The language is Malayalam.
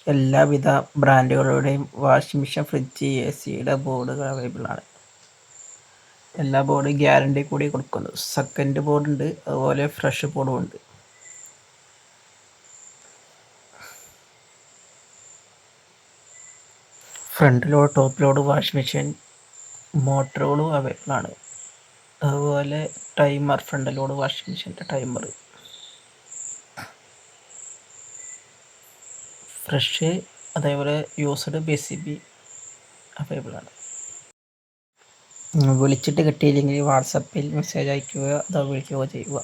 എല്ലാവിധ ബ്രാൻഡുകളുടെയും വാഷിംഗ് മെഷീൻ, ഫ്രിഡ്ജ്, AC-യുടെ ബോർഡുകൾ അവൈലബിൾ ആണ്. എല്ലാ ബോർഡും ഗ്യാരണ്ടി കൂടി കൊടുക്കുന്നു. സെക്കൻഡ് ബോർഡ് ഉണ്ട്, അതുപോലെ ഫ്രഷ് ബോർഡും ഉണ്ട്. Front load, top load washing machine മോട്ടറുകളും അവൈലബിൾ ആണ്. അതുപോലെ ടൈമർ, ഫ്രണ്ട് ലോഡ് വാഷിംഗ് മെഷീൻ്റെ ടൈമർ, ഫ്രഷ്, അതേപോലെ യൂസ്ഡ് BCB അവൈലബിൾ ആണ്. വിളിച്ചിട്ട് കിട്ടിയില്ലെങ്കിൽ വാട്സപ്പിൽ മെസ്സേജ് അയയ്ക്കുക, അതോ വിളിക്കുകയോ ചെയ്യുക.